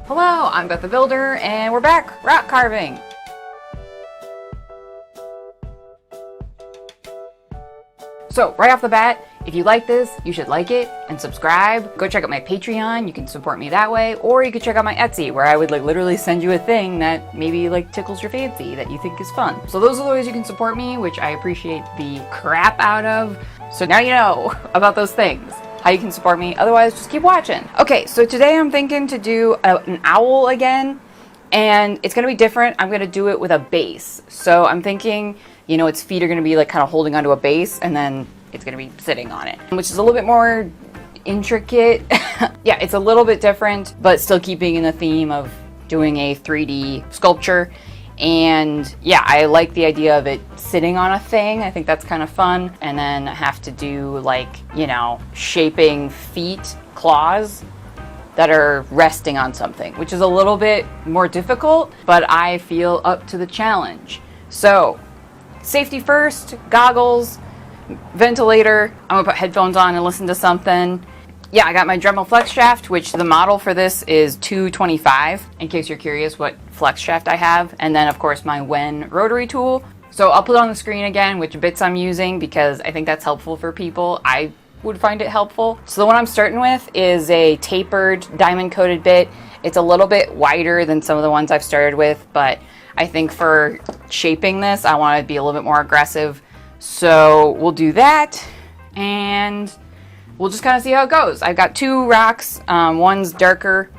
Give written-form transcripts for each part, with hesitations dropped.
Hello, I'm Beth the Builder, and we're back rock carving. So right off the bat, if you like this, you should like it and subscribe. Go check out my Patreon, you can support me that way, or you can check out my Etsy, where I would literally send you a thing that maybe tickles your fancy, that you think is fun. So those are the ways you can support me, which I appreciate the crap out of. So now you know about those things, how you can support me. Otherwise, just keep watching. Okay, so today I'm thinking to do an owl again, and it's gonna be different. I'm gonna do it with a base. So I'm thinking, you know, its feet are gonna be kind of holding onto a base, and then it's gonna be sitting on it, which is a little bit more intricate. Yeah, it's a little bit different, but still keeping in the theme of doing a 3D sculpture. And yeah, I like the idea of it sitting on a thing. I think that's kind of fun. And then I have to do you know, shaping feet, claws that are resting on something, which is a little bit more difficult, but I feel up to the challenge. So safety first, goggles, ventilator. I'm gonna put headphones on and listen to something. Yeah, I got my Dremel flex shaft, which the model for this is 225, in case you're curious what flex shaft I have. And then of course my Wen Rotary Tool. So I'll put on the screen again which bits I'm using, because I think that's helpful for people. I would find it helpful. So the one I'm starting with is a tapered diamond coated bit. It's a little bit wider than some of the ones I've started with, but I think for shaping this, I want to be a little bit more aggressive. So we'll do that, and we'll just kind of see how it goes. I've got two rocks. One's darker,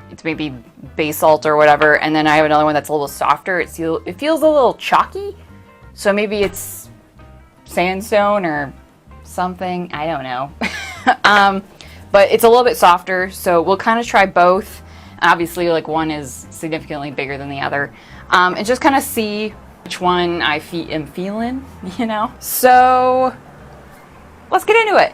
it's maybe basalt or whatever, and then I have another one that's a little softer. It feels a little chalky, so maybe it's sandstone or something. I don't know. But it's a little bit softer, so we'll kind of try both. Obviously, one is significantly bigger than the other, and just kind of see which one I am feeling, you know? So let's get into it.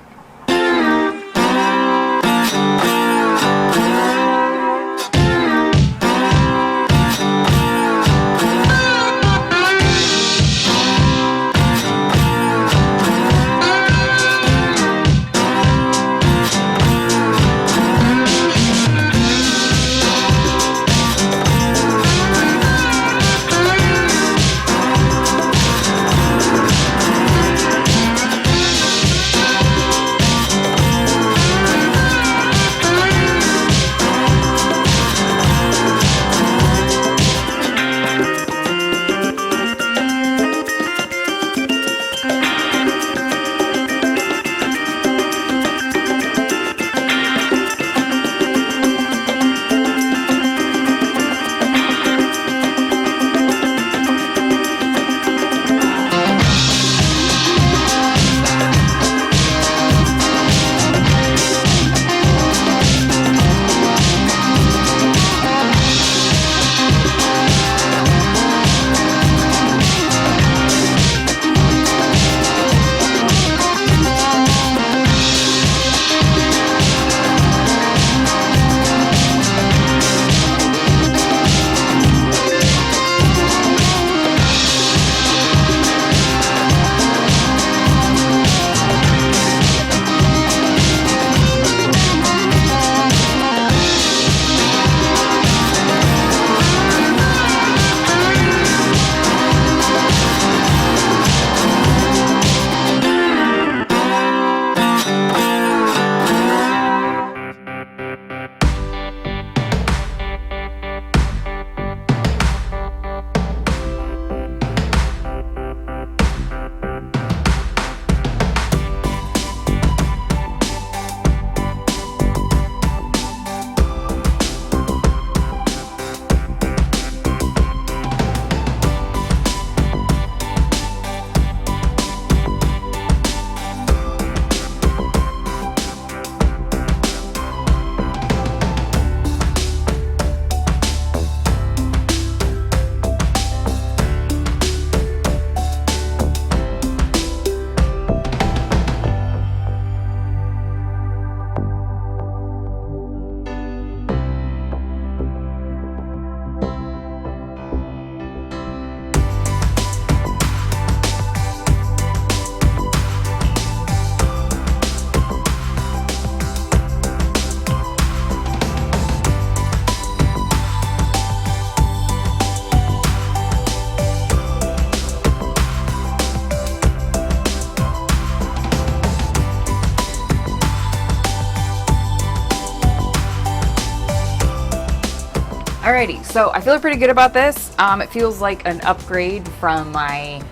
Alrighty, so I feel pretty good about this. It feels like an upgrade from my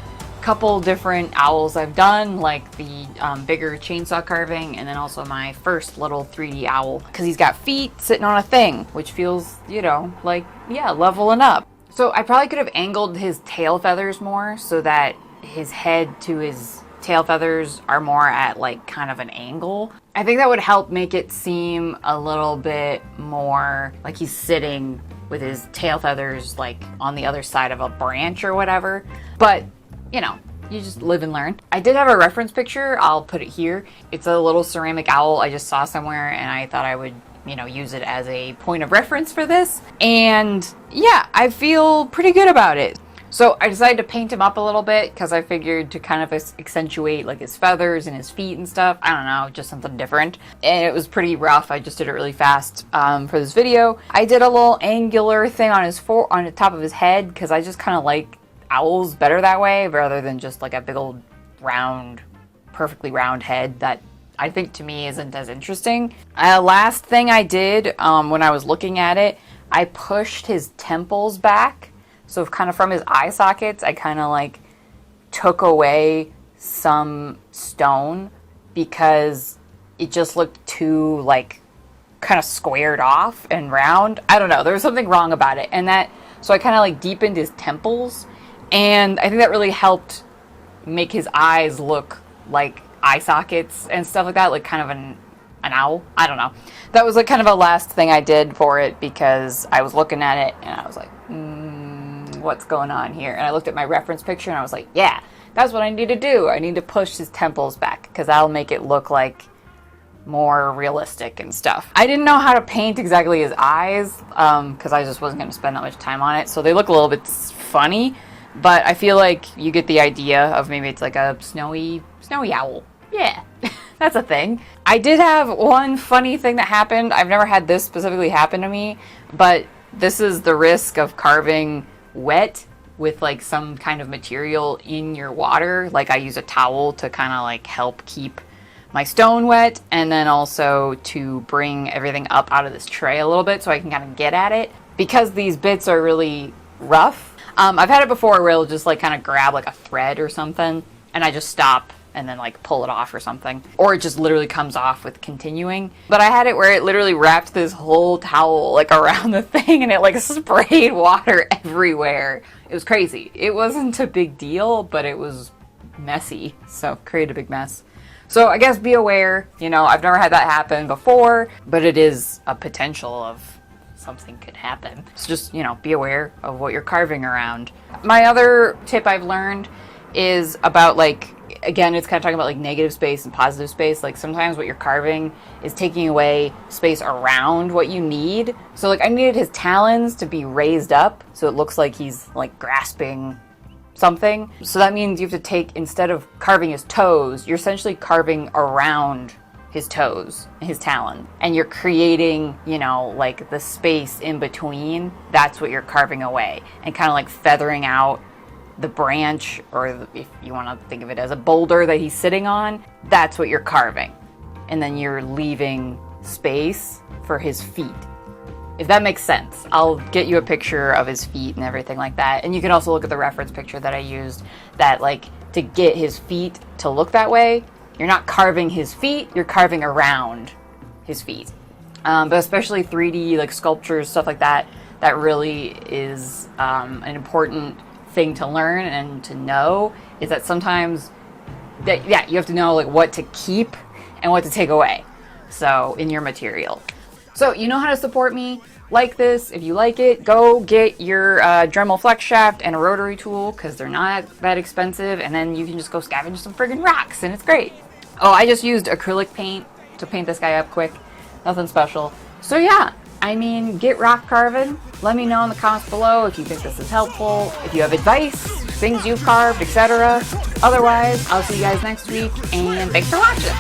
couple different owls I've done, like the bigger chainsaw carving, and then also my first little 3D owl, because he's got feet sitting on a thing, which feels, you know, like, yeah, leveling up. So I probably could have angled his tail feathers more so that his head to his tail feathers are more at like kind of an angle. I think that would help make it seem a little bit more like he's sitting with his tail feathers like on the other side of a branch or whatever. But, you know, you just live and learn. I did have a reference picture. I'll put it here. It's a little ceramic owl I just saw somewhere, and I thought I would, you know, use it as a point of reference for this. And yeah, I feel pretty good about it. So I decided to paint him up a little bit because I figured to kind of accentuate like his feathers and his feet and stuff. I don't know, just something different. And it was pretty rough. I just did it really fast for this video. I did a little angular thing on on the top of his head because I just kind of like owls better that way rather than just like a big old round, perfectly round head that I think to me isn't as interesting. Last thing I did when I was looking at it, I pushed his temples back. So kind of from his eye sockets, I kind of like took away some stone because it just looked too like kind of squared off and round. I don't know. There was something wrong about it. And so I kind of like deepened his temples. And I think that really helped make his eyes look like eye sockets and stuff like that, like kind of an owl. I don't know. That was like kind of a last thing I did for it because I was looking at it and I was like, what's going on here? And I looked at my reference picture and I was like, yeah, that's what I need to do. I need to push his temples back because that'll make it look like more realistic and stuff. I didn't know how to paint exactly his eyes because I just wasn't going to spend that much time on it. So they look a little bit funny, but I feel like you get the idea of maybe it's like a snowy owl. Yeah, that's a thing. I did have one funny thing that happened. I've never had this specifically happen to me, but this is the risk of carving wet with like some kind of material in your water. Like I use a towel to kind of like help keep my stone wet, and then also to bring everything up out of this tray a little bit so I can kind of get at it. Because these bits are really rough, I've had it before where it'll just like kind of grab like a thread or something and I just stop and then like pull it off or something. Or it just literally comes off with continuing. But I had it where it literally wrapped this whole towel like around the thing and it like sprayed water everywhere. It was crazy. It wasn't a big deal, but it was messy. So created a big mess. So I guess be aware, you know, I've never had that happen before, but it is a potential of something could happen. So just, you know, be aware of what you're carving around. My other tip I've learned is about like, again, it's kind of talking about like negative space and positive space. Like sometimes what you're carving is taking away space around what you need. So like I needed his talons to be raised up so it looks like he's like grasping something. So that means you have to take, instead of carving his toes, you're essentially carving around his toes, his talon. And you're creating, you know, like the space in between. That's what you're carving away. And kind of like feathering out the branch, or if you want to think of it as a boulder that he's sitting on, that's what you're carving. And then you're leaving space for his feet. If that makes sense, I'll get you a picture of his feet and everything like that. And you can also look at the reference picture that I used, that like to get his feet to look that way, you're not carving his feet, you're carving around his feet. But especially 3D like sculptures, stuff like that, that really is an important thing to learn and to know, is that sometimes that, yeah, you have to know like what to keep and what to take away, so in your material. So you know how to support me. Like this, if you like it, go get your Dremel flex shaft and a rotary tool because they're not that expensive, and then you can just go scavenge some friggin' rocks and it's great. Oh, I just used acrylic paint to paint this guy up quick, nothing special. So yeah, I mean, get rock carving. Let me know in the comments below if you think this is helpful, if you have advice, things you've carved, etc. Otherwise, I'll see you guys next week, and thanks for watching.